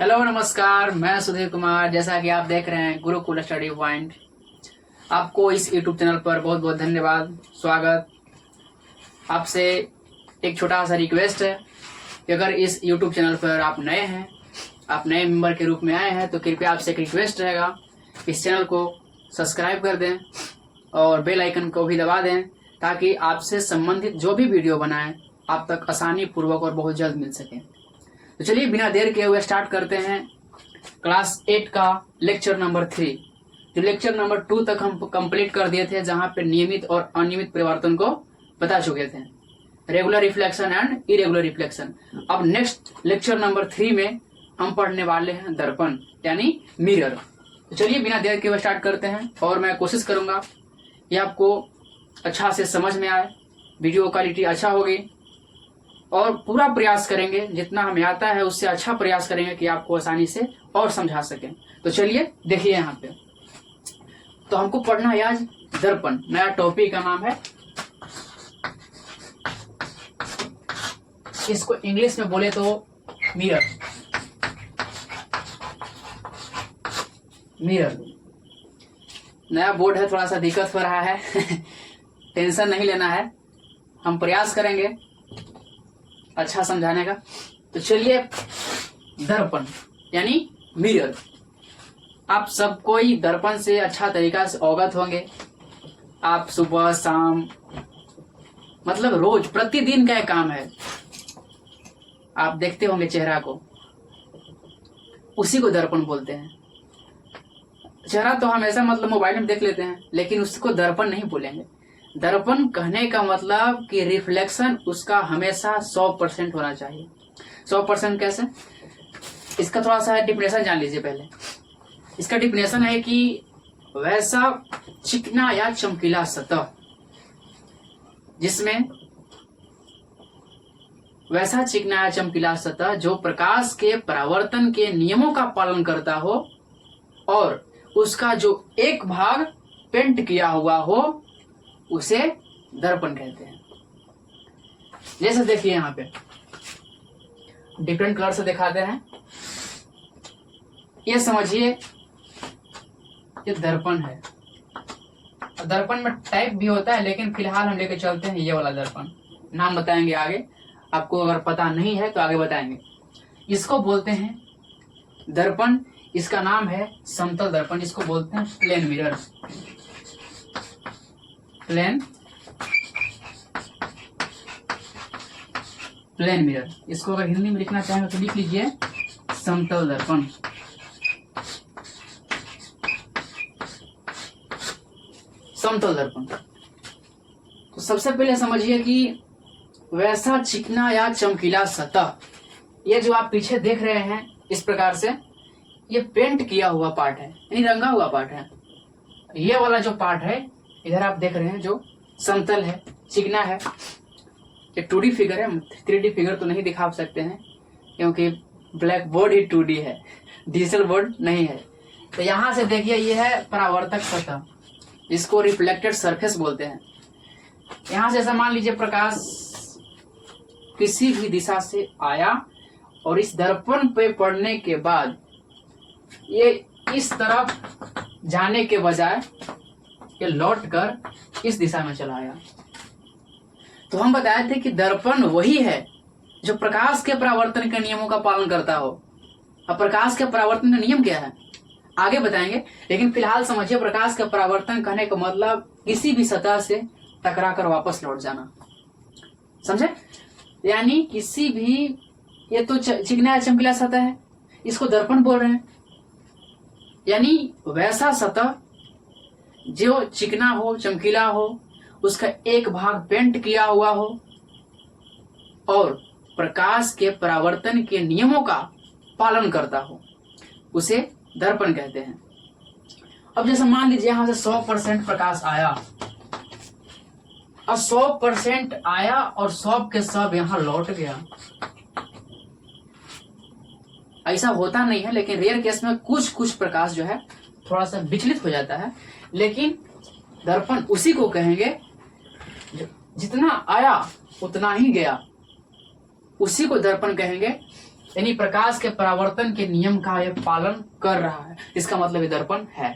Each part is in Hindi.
हेलो नमस्कार, मैं सुधीर कुमार। जैसा कि आप देख रहे हैं गुरुकुल स्टडी पॉइंट, आपको इस यूट्यूब चैनल पर बहुत बहुत धन्यवाद, स्वागत। आपसे एक छोटा सा रिक्वेस्ट है कि अगर इस यूट्यूब चैनल पर आप नए हैं, आप नए मेंबर के रूप में आए हैं, तो कृपया आपसे एक रिक्वेस्ट रहेगा, इस चैनल को सब्सक्राइब कर दें और बेल आइकन को भी दबा दें, ताकि आपसे संबंधित जो भी वीडियो बनाएं आप तक आसानी पूर्वक और बहुत जल्द मिल सके। तो चलिए बिना देर किए हुए स्टार्ट करते हैं क्लास 8 का लेक्चर नंबर 3। जो लेक्चर नंबर 2 तक हम कंप्लीट कर दिए थे, जहां पे नियमित और अनियमित परिवर्तन को बता चुके थे, regular reflection and irregular reflection. अब नेक्स्ट लेक्चर नंबर 3 में हम पढ़ने वाले हैं दर्पण यानी मिरर। तो चलिए बिना देर किए हुए स्टार्ट करते हैं, और मैं कोशिश करूंगा कि आपको अच्छा से समझ में आए, वीडियो क्वालिटी अच्छा होगी, और पूरा प्रयास करेंगे, जितना हमें आता है उससे अच्छा प्रयास करेंगे कि आपको आसानी से और समझा सकें। तो चलिए देखिए यहाँ पे, तो हमको पढ़ना है आज दर्पण। नया टॉपिक का नाम है, इसको इंग्लिश में बोले तो मिरर। मिरर नया बोर्ड है, थोड़ा सा दिक्कत हो रहा है टेंशन नहीं लेना है, हम प्रयास करेंगे अच्छा समझाने का। तो चलिए, दर्पण यानी मिरर। आप सब कोई दर्पण से अच्छा तरीका से अवगत होंगे। आप सुबह शाम, मतलब रोज प्रतिदिन का एक काम है, आप देखते होंगे चेहरा को, उसी को दर्पण बोलते हैं। चेहरा तो हमेशा मतलब मोबाइल में देख लेते हैं, लेकिन उसको दर्पण नहीं बोलेंगे। दर्पण कहने का मतलब कि रिफ्लेक्शन उसका हमेशा 100% होना चाहिए। 100% कैसे? इसका थोड़ा सा डिफिनेशन जान लीजिए पहले। इसका डिफिनेशन है कि वैसा चिकना या चमकीला सतह जिसमें वैसा चिकना या चमकीला सतह जो प्रकाश के परावर्तन के नियमों का पालन करता हो और उसका जो एक भाग पेंट किया हुआ हो, उसे दर्पण कहते हैं। जैसे देखिए यहाँ पे डिफरेंट कलर से दिखाते हैं, ये समझिए ये दर्पण है। दर्पण में टाइप भी होता है, लेकिन फिलहाल हम लेके चलते हैं ये वाला दर्पण। नाम बताएंगे आगे, आपको अगर पता नहीं है तो आगे बताएंगे। इसको बोलते हैं दर्पण, इसका नाम है समतल दर्पण, इसको बोलते हैं प्लेन मिरर। प्लेन मिरर, इसको अगर हिंदी में लिखना चाहें तो लिख लीजिए समतल दर्पण। समतल दर्पण, तो सबसे पहले समझिए कि वैसा चिकना या चमकीला सतह, ये जो आप पीछे देख रहे हैं इस प्रकार से, ये पेंट किया हुआ पार्ट है, यानी रंगा हुआ पार्ट है। ये वाला जो पार्ट है इधर आप देख रहे हैं, जो समतल है, चिकना है। ये 2D फिगर है, 3D फिगर तो नहीं दिखा सकते हैं क्योंकि ब्लैक बोर्ड ही 2D है, डिजिटल बोर्ड नहीं है। तो यहां से देखिए, ये है परावर्तक सतह, इसको रिफ्लेक्टेड सरफेस बोलते हैं। यहां से ऐसा मान लीजिए प्रकाश किसी भी दिशा से आया और इस दर्पण पे पड़ने के बाद ये इस तरफ जाने के बजाय ये लौट कर इस दिशा में चला आया। तो हम बताए थे कि दर्पण वही है जो प्रकाश के परावर्तन के नियमों का पालन करता हो। अब प्रकाश के परावर्तन का नियम क्या है आगे बताएंगे, लेकिन फिलहाल समझिए प्रकाश का परावर्तन कहने का मतलब किसी भी सतह से टकरा कर वापस लौट जाना, समझे? यानी किसी भी, ये तो चिकना या चमकीला सतह है, इसको दर्पण बोल रहे हैं। यानी वैसा सतह जो चिकना हो, चमकीला हो, उसका एक भाग पेंट किया हुआ हो और प्रकाश के परावर्तन के नियमों का पालन करता हो, उसे दर्पण कहते हैं। अब जैसे मान लीजिए यहां से 100% प्रकाश आया, और 100% आया और सब के सब यहां लौट गया। ऐसा होता नहीं है, लेकिन रेयर केस में कुछ कुछ प्रकाश जो है थोड़ा सा विचलित हो जाता है, लेकिन दर्पण उसी को कहेंगे जितना आया उतना ही गया, उसी को दर्पण कहेंगे। यानी प्रकाश के परावर्तन के नियम का यह पालन कर रहा है, इसका मतलब ये दर्पण है।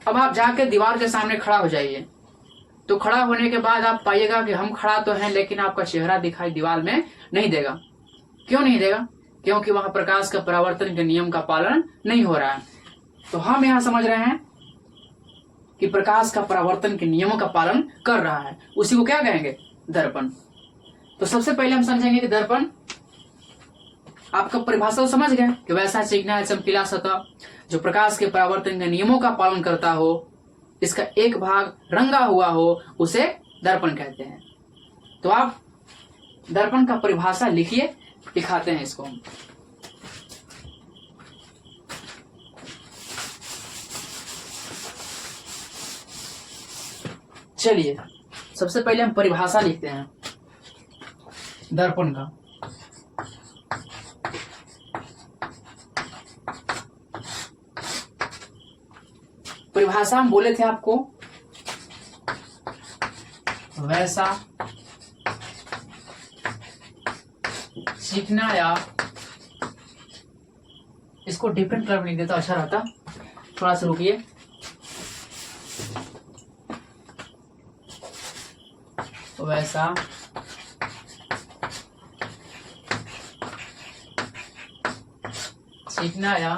अब आप जाके दीवार के सामने खड़ा हो जाइए, तो खड़ा होने के बाद आप पाइएगा कि हम खड़ा तो हैं लेकिन आपका चेहरा दिखाई दीवार में नहीं देगा। क्यों नहीं देगा? क्योंकि वहां प्रकाश का परावर्तन के नियम का पालन नहीं हो रहा है। तो हम यहां समझ रहे हैं कि प्रकाश का परावर्तन के नियमों का पालन कर रहा है, उसी को क्या कहेंगे? दर्पण। तो सबसे पहले हम समझेंगे कि दर्पण, आपका परिभाषा तो समझ गए कि वैसा चिकना या चमकीला सतह जो प्रकाश के परावर्तन के नियमों का पालन करता हो, इसका एक भाग रंगा हुआ हो, उसे दर्पण कहते हैं। तो आप दर्पण का परिभाषा लिखिए, दिखाते हैं इसको। चलिए सबसे पहले हम परिभाषा लिखते हैं दर्पण का। परिभाषा हम बोले थे आपको, वैसा चिकना या, इसको डिफरेंट कलर में लिख देता अच्छा रहता, थोड़ा सा रुकिए। वैसा चिकना या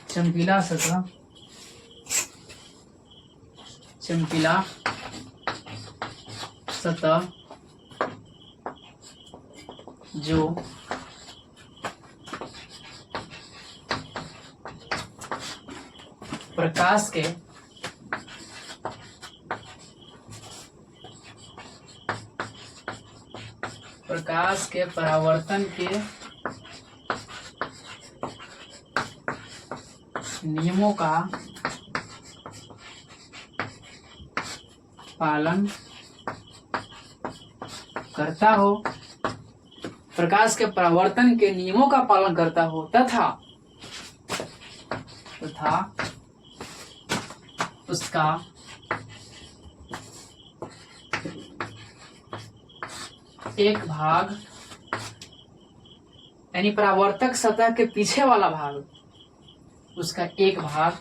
चमकीला सतह, चमकीला सतह जो प्रकाश के परावर्तन के नियमों का पालन करता हो, प्रकाश के परावर्तन के नियमों का पालन करता हो तथा उसका एक भाग, यानी परावर्तक सतह के पीछे वाला भाग, उसका एक भाग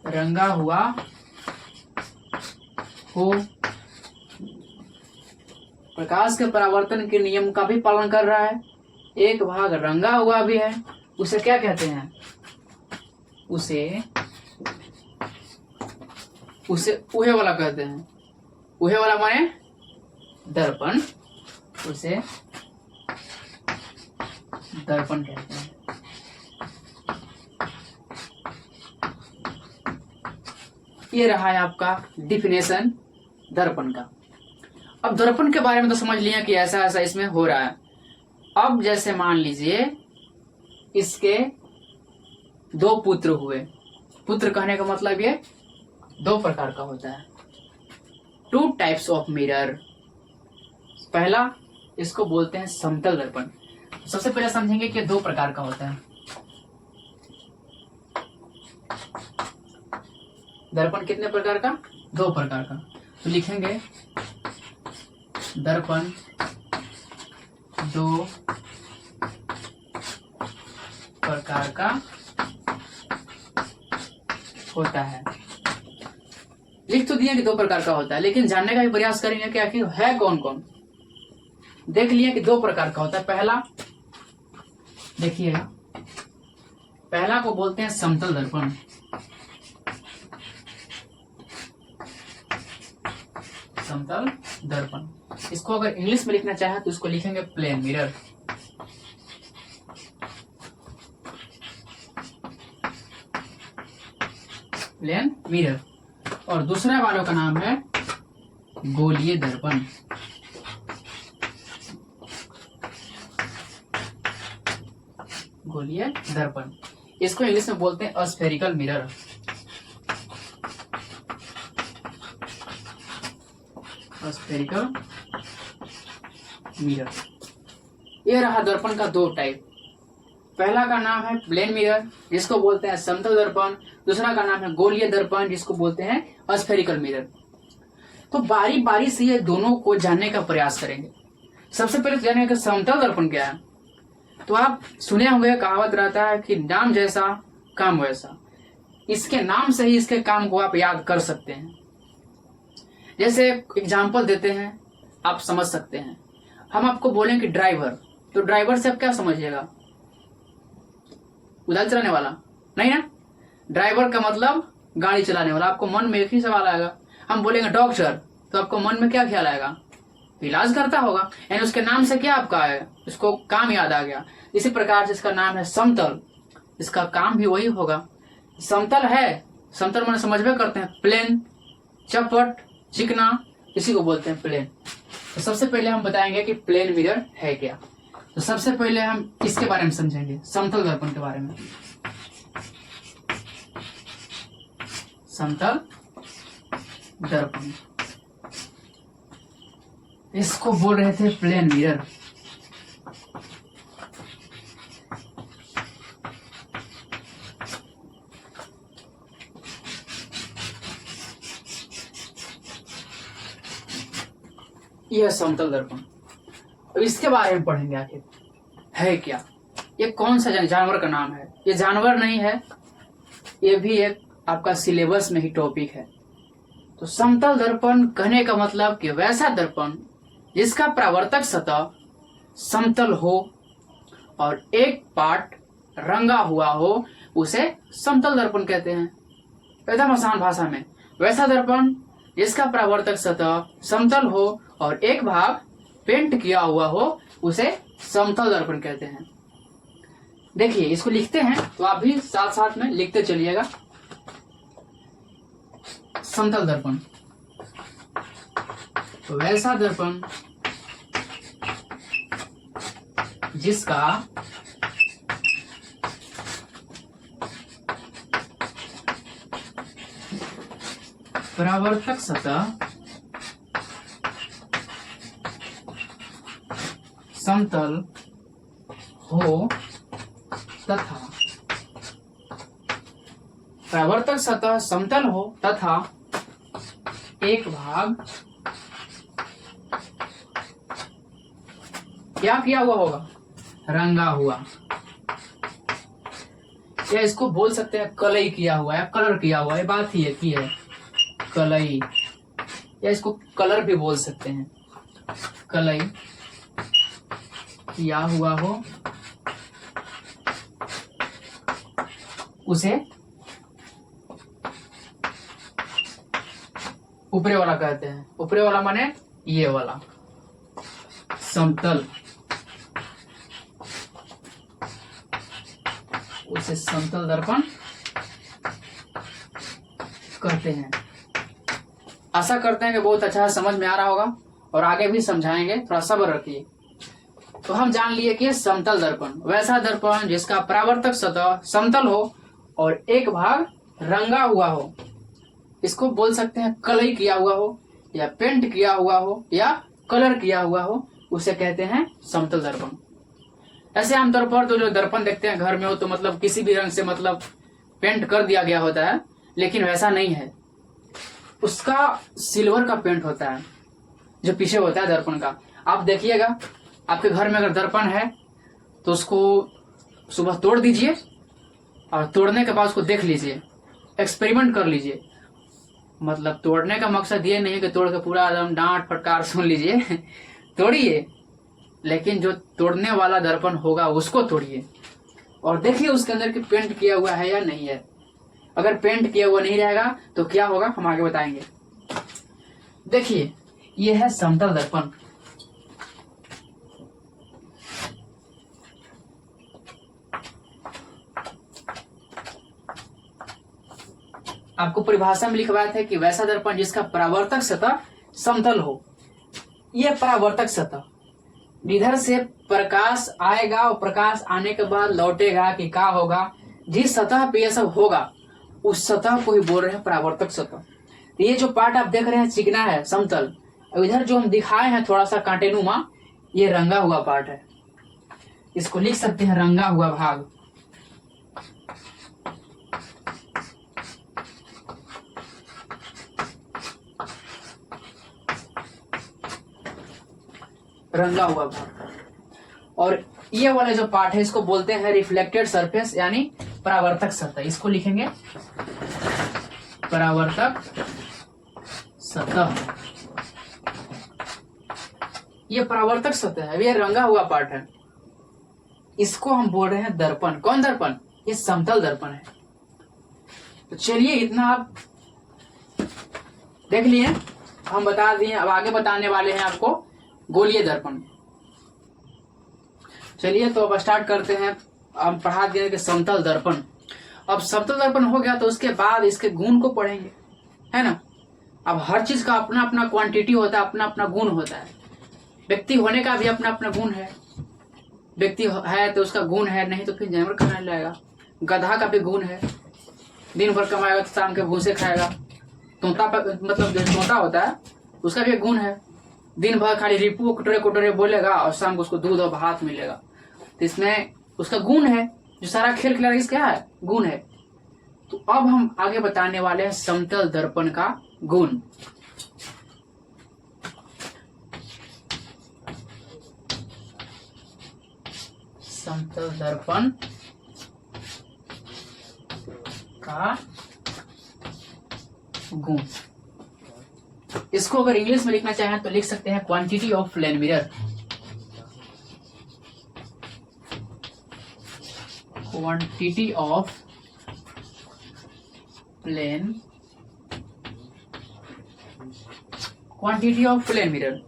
रंगा हुआ हो, प्रकाश के परावर्तन के नियम का भी पालन कर रहा है, एक भाग रंगा हुआ भी है, उसे क्या कहते हैं? उसे उहे वाला कहते हैं। उहे वाला माने दर्पण, उसे दर्पण कहते हैं। ये रहा है आपका डिफिनेशन दर्पण का। अब दर्पण के बारे में तो समझ लिया कि ऐसा ऐसा इसमें हो रहा है। अब जैसे मान लीजिए इसके दो पुत्र हुए, पुत्र कहने का मतलब ये दो प्रकार का होता है, टू टाइप्स ऑफ मिरर। पहला इसको बोलते हैं समतल दर्पण। सबसे पहले समझेंगे कि दो प्रकार का होता है। दर्पण कितने प्रकार का? दो प्रकार का। तो लिखेंगे दर्पण दो प्रकार का होता है। लिख तो दिया कि दो प्रकार का होता है, लेकिन जानने का भी प्रयास करेंगे कि आखिर है कौन कौन। देख लिया कि दो प्रकार का होता है। पहला देखिएगा, पहला को बोलते हैं समतल दर्पण। समतल दर्पण, इसको अगर इंग्लिश में लिखना चाहे तो इसको लिखेंगे प्लेन मिरर। Plane mirror. और दूसरा वालों का नाम है गोलीय दर्पण। गोलीय दर्पण, इसको इंग्लिश में बोलते हैं स्फेरिकल मिरर। Spherical mirror. ये रहा दर्पण का दो टाइप। पहला का नाम है प्लेन मिरर, जिसको बोलते हैं समतल दर्पण। दूसरा का नाम है गोलीय दर्पण, जिसको बोलते हैं स्फेरिकल मिरर। तो बारी बारी से ये दोनों को जानने का प्रयास करेंगे। सबसे पहले जानेंगे कि समतल दर्पण क्या है। तो आप सुने होंगे, कहावत रहता है कि नाम जैसा काम वैसा। इसके नाम से ही इसके काम को आप याद कर सकते हैं। जैसे एग्जाम्पल देते हैं, आप समझ सकते हैं। हम आपको बोलें कि ड्राइवर, तो ड्राइवर से आप क्या समझिएगा? उधर चलाने वाला नहीं ना। ड्राइवर का मतलब गाड़ी चलाने वाला। आपको मन में एक ही सवाल आएगा। हम बोलेंगे डॉक्टर, तो आपको मन में क्या ख्याल आएगा? इलाज करता होगा, यानी उसके नाम से क्या आपका आएगा? उसको काम याद आ गया। इसी प्रकार से इसका नाम है समतल, इसका काम भी वही होगा। समतल है, समतल मैंने समझ में करते हैं, प्लेन, चपट, चिकना, इसी को बोलते हैं प्लेन। तो सबसे पहले हम बताएंगे कि प्लेन मिरर है क्या। तो सबसे पहले हम इसके बारे में समझेंगे, समतल दर्पण के बारे में। समतल दर्पण, इसको बोल रहे थे प्लेन मिरर। यह समतल दर्पण। अब इसके बारे में पढ़ेंगे आखिर है क्या, ये कौन सा जानवर का नाम है। ये जानवर नहीं है, ये भी एक आपका सिलेबस में ही टॉपिक है। तो समतल दर्पण कहने का मतलब कि वैसा दर्पण जिसका परावर्तक सतह समतल हो और एक पार्ट रंगा हुआ हो, उसे समतल दर्पण कहते हैं। एकदम आसान भाषा में, वैसा दर्पण जिसका परावर्तक सतह समतल हो और एक भाग पेंट किया हुआ हो, उसे समतल दर्पण कहते हैं। देखिए इसको लिखते हैं, तो आप भी साथ साथ में लिखते चलिएगा। समतल दर्पण, वैसा दर्पण जिसका परावर्तक सतह समतल हो तथा परावर्तक सतह समतल हो तथा एक भाग क्या किया हुआ होगा? रंगा हुआ, या इसको बोल सकते हैं कलई किया हुआ है, कलर किया हुआ है। बात ही एक ही है, कलई, या इसको कलर भी बोल सकते हैं। कलई किया हुआ हो, उसे ऊपरे वाला कहते हैं। ऊपरे वाला माने ये वाला समतल, उसे समतल दर्पण कहते हैं। आशा करते हैं कि बहुत अच्छा समझ में आ रहा होगा और आगे भी समझाएंगे, थोड़ा सब्र रखिए। तो हम जान लिए कि समतल दर्पण वैसा दर्पण जिसका परावर्तक सतह समतल हो और एक भाग रंगा हुआ हो। इसको बोल सकते हैं कलई किया हुआ हो, या पेंट किया हुआ हो, या कलर किया हुआ हो, उसे कहते हैं समतल दर्पण। ऐसे आमतौर पर तो जो दर्पण देखते हैं घर में हो, तो मतलब किसी भी रंग से मतलब पेंट कर दिया गया होता है, लेकिन वैसा नहीं है। उसका सिल्वर का पेंट होता है जो पीछे होता है दर्पण का। आप देखिएगा, आपके घर में अगर दर्पण है तो उसको सुबह तोड़ दीजिए और तोड़ने के बाद उसको देख लीजिए, एक्सपेरिमेंट कर लीजिए। मतलब तोड़ने का मकसद ये नहीं कि तोड़ के पूरा एकदम डांट फटकार सुन लीजिए तोड़िए, लेकिन जो तोड़ने वाला दर्पण होगा उसको तोड़िए और देखिए उसके अंदर की पेंट किया हुआ है या नहीं है। अगर पेंट किया हुआ नहीं रहेगा तो क्या होगा, हम आगे बताएंगे। देखिए ये है समतल दर्पण। आपको परिभाषा में लिखवाया था कि वैसा दर्पण जिसका परावर्तक सतह समतल हो। यह परावर्तक सतह, इधर से प्रकाश आएगा और प्रकाश आने के बाद लौटेगा कि क्या होगा, जिस सतह पे यह सब होगा उस सतह को ही बोल रहे हैं परावर्तक सतह। तो ये जो पार्ट आप देख रहे हैं चिकना है, समतल, और इधर जो हम दिखाए हैं थोड़ा सा कांटेनुमा, ये रंगा हुआ पार्ट है। इसको लिख सकते हैं रंगा हुआ भाग। रंगा हुआ भाग। और ये वाला जो पार्ट है इसको बोलते हैं रिफ्लेक्टेड सरफेस यानी परावर्तक सतह। इसको लिखेंगे परावर्तक सतह। ये परावर्तक सतह है, ये रंगा हुआ पार्ट है। इसको हम बोल रहे हैं दर्पण। कौन दर्पण? ये समतल दर्पण है। तो चलिए इतना आप देख लिए, हम बता दिए। अब आगे बताने वाले हैं आपको गोलीय दर्पण। चलिए तो अब स्टार्ट करते हैं। हम पढ़ा दिए कि समतल दर्पण। अब समतल दर्पण हो गया तो उसके बाद इसके गुण को पढ़ेंगे, है ना। अब हर चीज का अपना अपना क्वांटिटी होता है, अपना अपना गुण होता है। व्यक्ति होने का भी अपना अपना गुण है। व्यक्ति है तो उसका गुण है, नहीं तो फिर जानवर खाने लगेगा। गधा का भी गुण है, दिन भर कमाएगा तो शाम के भूसे खाएगा। तोता मतलब जो तोता होता है उसका भी एक गुण है, दिन भर खाली रिपू कुटरे कुटरे बोलेगा और शाम को उसको दूध और भात मिलेगा। तो इसमें उसका गुण है, जो सारा खेल खिला रहा है इसका है गुण है। तो अब हम आगे बताने वाले हैं समतल दर्पण का गुण। समतल दर्पण का गुण। इसको अगर इंग्लिश में लिखना चाहें तो लिख सकते हैं quantity of plane mirror. Quantity of plane, quantity of plane mirror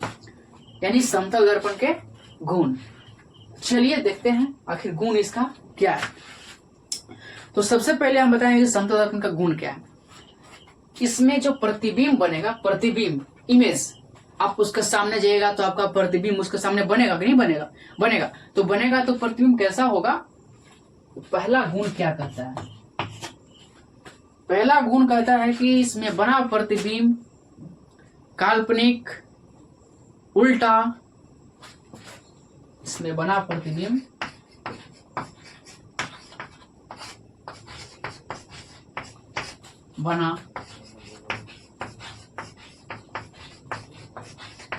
यानी समतल दर्पण के गुण। चलिए देखते हैं आखिर गुण इसका क्या है। तो सबसे पहले हम बताएंगे समतल दर्पण का गुण क्या है। इसमें जो प्रतिबिंब बनेगा, प्रतिबिंब इमेज, आप उसके सामने जाइएगा तो आपका प्रतिबिंब उसके सामने बनेगा कि नहीं बनेगा? बनेगा। तो बनेगा तो प्रतिबिंब कैसा होगा? तो पहला गुण क्या कहता है? पहला गुण कहता है कि इसमें बना प्रतिबिंब काल्पनिक, उल्टा। इसमें बना प्रतिबिंब बना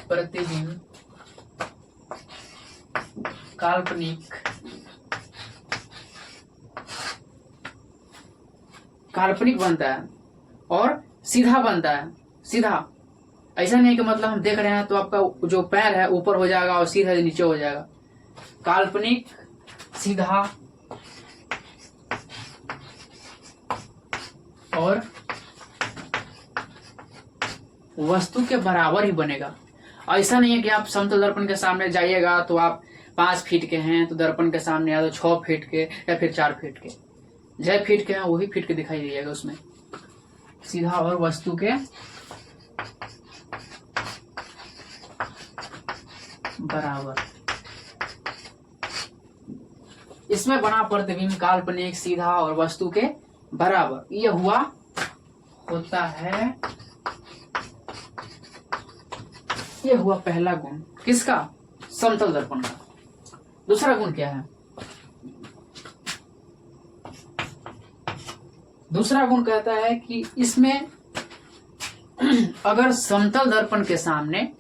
प्रतिबिंब काल्पनिक, काल्पनिक बनता है और सीधा बनता है। सीधा ऐसा नहीं कि मतलब हम देख रहे हैं तो आपका जो पैर है ऊपर हो जाएगा और सीधा नीचे हो जाएगा। काल्पनिक, सीधा और वस्तु के बराबर ही बनेगा। ऐसा नहीं है कि आप समतल दर्पण के सामने जाइएगा तो आप 5 फीट के हैं तो दर्पण के सामने या तो 6 फीट के या फिर 4 फीट के, जय फीट के हैं वही फीट के दिखाई देगा उसमें। सीधा और वस्तु के बराबर। इसमें बना प्रतिबिंब काल्पनिक, सीधा और वस्तु के बराबर। यह हुआ होता है, यह हुआ पहला गुण किसका? समतल दर्पण का। दूसरा गुण क्या है? दूसरा गुण कहता है कि इसमें अगर समतल दर्पण के सामने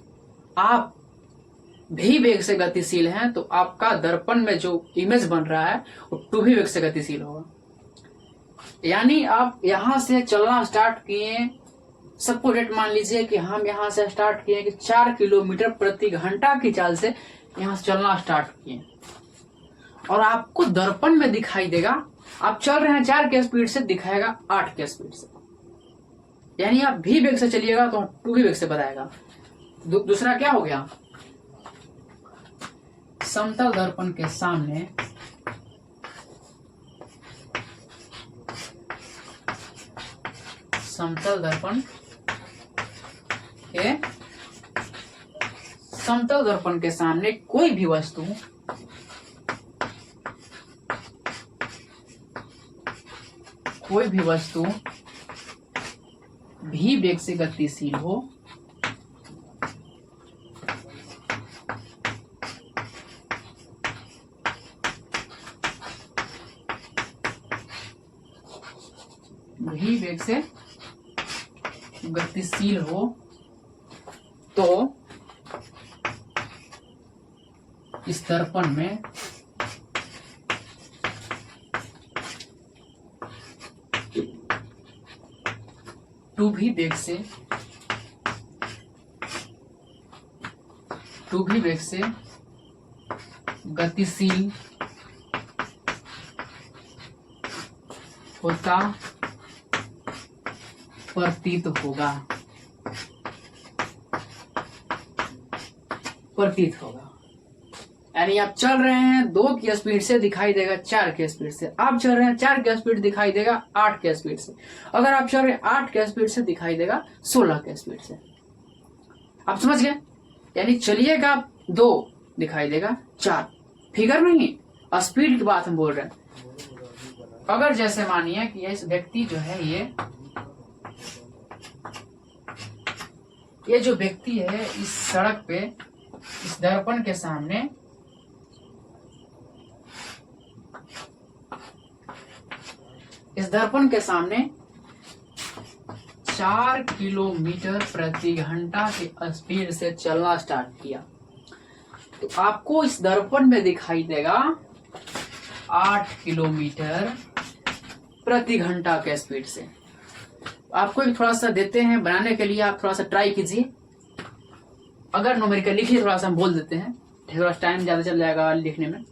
आप भी वेग से गतिशील हैं तो आपका दर्पण में जो इमेज बन रहा है वो 2 भी वेग से गतिशील होगा। यानी आप यहां से चलना स्टार्ट किए, सबको रेट मान लीजिए कि हम यहां से स्टार्ट किए कि 4 किलोमीटर प्रति घंटा की चाल से यहां से चलना स्टार्ट किए और आपको दर्पण में दिखाई देगा आप चल रहे हैं 4 के स्पीड से, दिखाएगा 8 के स्पीड से। यानी आप भी वेग से चलिएगा तो 2 भी वेग से बताएगा। दूसरा क्या हो गया? समतल दर्पण के सामने समतल दर्पण के सामने कोई भी वस्तु भी वेग से गतिशील हो भी वेग से गतिशील हो तो इस दर्पण में टू भी वेग से गतिशील होता प्रतीत होगा। यानी आप चल रहे हैं 2 की स्पीड से, दिखाई देगा 4 की स्पीड से। आप चल रहे हैं 4 की स्पीड, दिखाई देगा 8 की स्पीड से। अगर आप चल रहे हैं 8 की स्पीड से, दिखाई देगा 16 की स्पीड से। आप समझ गए? यानी चलिएगा 2, दिखाई देगा 4। फिगर नहीं, स्पीड की बात हम बोल रहे हैं। अगर जैसे मानिए कि ये व्यक्ति जो है, ये जो व्यक्ति है इस सड़क पे, इस दर्पण के सामने इस दर्पण के सामने 4 किलोमीटर प्रति घंटा के स्पीड से चलना स्टार्ट किया, तो आपको इस दर्पण में दिखाई देगा 8 किलोमीटर प्रति घंटा के स्पीड से। आपको भी थोड़ा सा देते हैं बनाने के लिए, आप थोड़ा सा ट्राई कीजिए। अगर न्यूमेरिकल लिखिए, थोड़ा सा हम बोल देते हैं, थोड़ा टाइम ज्यादा चल जाएगा लिखने में।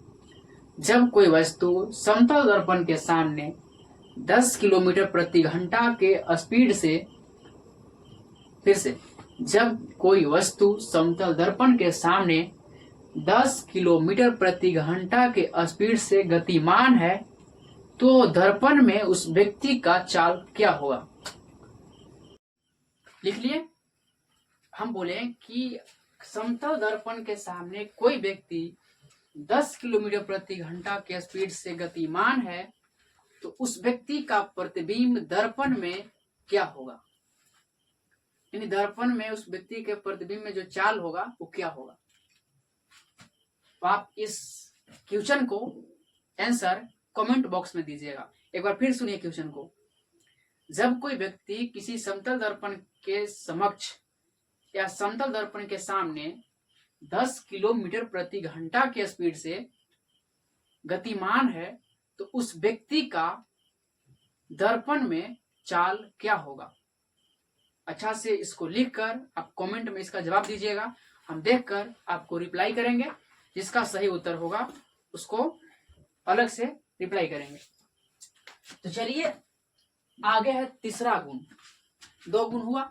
जब कोई वस्तु समतल दर्पण के सामने 10 किलोमीटर प्रति घंटा के स्पीड से, फिर से, जब कोई वस्तु समतल दर्पण के सामने 10 किलोमीटर प्रति घंटा के स्पीड से गतिमान है, तो दर्पण में उस व्यक्ति का चाल क्या होगा? लिख लिए। हम बोले कि समतल दर्पण के सामने कोई व्यक्ति 10 किलोमीटर प्रति घंटा के स्पीड से गतिमान है, तो उस व्यक्ति का प्रतिबिंब दर्पण में क्या होगा? यानी दर्पण में उस व्यक्ति के प्रतिबिंब में जो चाल होगा वो क्या होगा? तो आप इस क्वेश्चन को आंसर कमेंट बॉक्स में दीजिएगा। एक बार फिर सुनिए क्वेश्चन को। जब कोई व्यक्ति किसी समतल दर्पण के समक्ष या समतल दर्पण के सामने 10 किलोमीटर प्रति घंटा के स्पीड से गतिमान है, तो उस व्यक्ति का दर्पण में चाल क्या होगा? अच्छा से इसको लिखकर आप कमेंट में इसका जवाब दीजिएगा। हम देखकर आपको रिप्लाई करेंगे। जिसका सही उत्तर होगा उसको अलग से रिप्लाई करेंगे। तो चलिए आगे है तीसरा गुण। 2 गुण हुआ,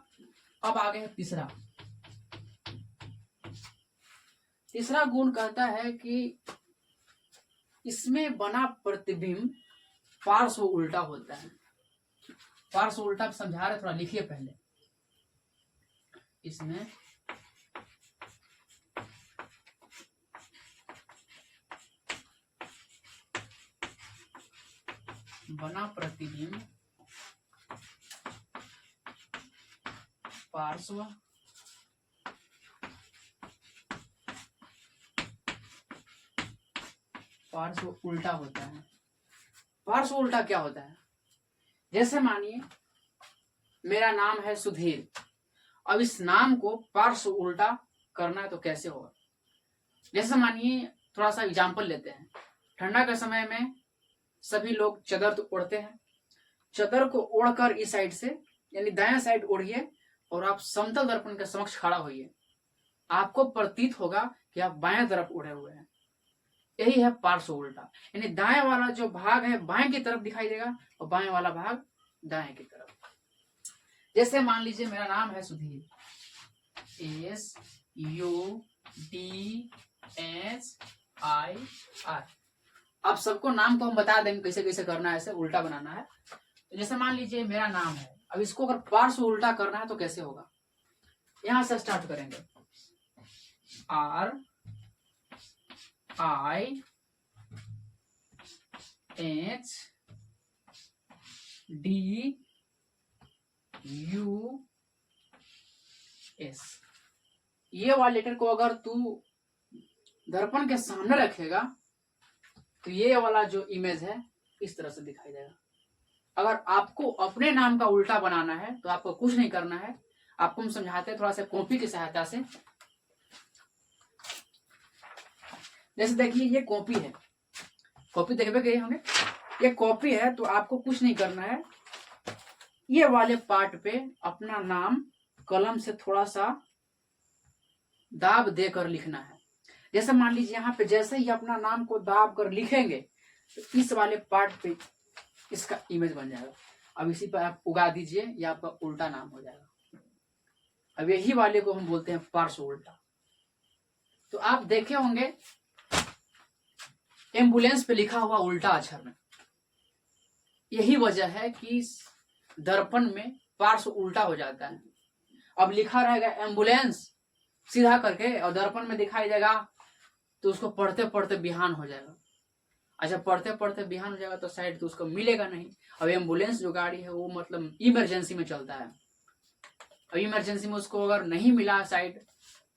अब आगे है तीसरा। तीसरा गुण कहता है कि इसमें बना प्रतिबिंब पार्श्व उल्टा होता है। पार्श्व उल्टा समझा रहे, थोड़ा लिखिए पहले। इसमें बना प्रतिबिंब पार्श्व उल्टा होता है। पार्श्व उल्टा क्या होता है? जैसे मानिए मेरा नाम है सुधीर, अब इस नाम को पार्श्व उल्टा करना है तो कैसे होगा? जैसे मानिए थोड़ा सा एग्जाम्पल लेते हैं। ठंडा के समय में सभी लोग चादर तो ओढ़ते हैं। चादर को ओढ़कर इस साइड से यानी दायां साइड ओढ़िए और आप समतल दर्पण के समक्ष खड़ा होइए। आपको प्रतीत होगा कि आप बाएं तरफ उड़े हुए हैं। यही है पार्श्व उल्टा। यानी दाएं वाला जो भाग है बाएं की तरफ दिखाई देगा और बाएं वाला भाग दाएं की तरफ। जैसे मान लीजिए मेरा नाम है सुधीर, SUDHIR। अब सबको नाम को हम बता देंगे कैसे कैसे करना है, ऐसे उल्टा बनाना है। तो जैसे मान लीजिए मेरा नाम है, अब इसको अगर पार्श्व उल्टा करना है तो कैसे होगा? यहां से स्टार्ट करेंगे। RIHDUS। ये वाले लेटर को अगर तू दर्पण के सामने रखेगा तो ये वाला जो इमेज है इस तरह से दिखाई देगा। अगर आपको अपने नाम का उल्टा बनाना है तो आपको कुछ नहीं करना है। आपको हम समझाते हैं थोड़ा सा कॉपी की सहायता से। जैसे देखिए ये कॉपी है, कॉपी देखबे गए होंगे, ये कॉपी है। तो आपको कुछ नहीं करना है, ये वाले पार्ट पे अपना नाम कलम से थोड़ा सा दाब देकर लिखना है। जैसे मान लीजिए यहाँ पे जैसे ही अपना नाम को दाब कर लिखेंगे तो इस वाले पार्ट पे इसका इमेज बन जाएगा। अब इसी पर आप उगा दीजिए, या आपका उल्टा नाम हो जाएगा। अब यही वाले को हम बोलते हैं पार्श्व उल्टा। तो आप देखे होंगे एम्बुलेंस पे लिखा हुआ उल्टा अक्षर में, यही वजह है कि दर्पण में पार्श्व उल्टा हो जाता है। अब लिखा रहेगा एम्बुलेंस सीधा करके और दर्पण में दिखाई देगा, तो उसको पढ़ते पढ़ते बिहान हो जाएगा। अच्छा, पढ़ते पढ़ते बिहान हो जाएगा तो साइड तो उसको मिलेगा नहीं। अब एम्बुलेंस जो गाड़ी है वो मतलब इमरजेंसी में चलता है। अब इमरजेंसी में उसको अगर नहीं मिला साइड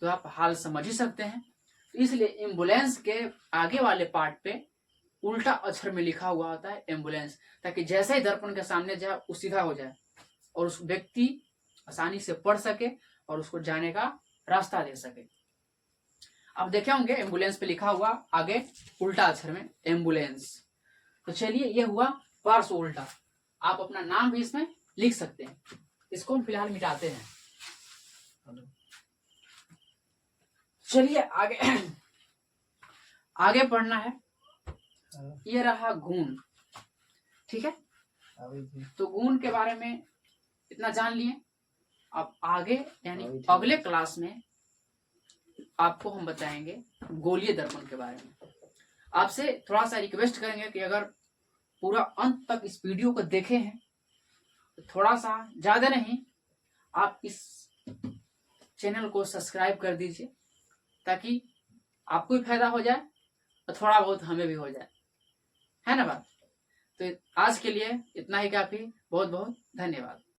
तो आप हाल समझ ही सकते हैं। तो इसलिए एम्बुलेंस के आगे वाले पार्ट पे उल्टा अक्षर में लिखा हुआ होता है एम्बुलेंस, ताकि जैसे ही दर्पण के सामने जाए वो सीधा हो जाए और उस व्यक्ति आसानी से पढ़ सके और उसको जाने का रास्ता दे सके। अब देखे होंगे एम्बुलेंस पे लिखा हुआ आगे उल्टा अक्षर में एम्बुलेंस। तो चलिए ये हुआ पार्श्व उल्टा। आप अपना नाम भी इसमें लिख सकते हैं। इसको हम फिलहाल मिटाते हैं। चलिए आगे आगे पढ़ना है। ये रहा गुण, ठीक है। तो गुण के बारे में इतना जान लिए। अब आगे यानी अगले क्लास में आपको हम बताएंगे गोलीय दर्पण के बारे में। आपसे थोड़ा सा रिक्वेस्ट करेंगे कि अगर पूरा अंत तक इस वीडियो को देखे हैं तो थोड़ा सा, ज्यादा नहीं, आप इस चैनल को सब्सक्राइब कर दीजिए ताकि आपको भी फायदा हो जाए और थोड़ा बहुत हमें भी हो जाए, है ना बात। तो आज के लिए इतना ही काफी। बहुत बहुत धन्यवाद।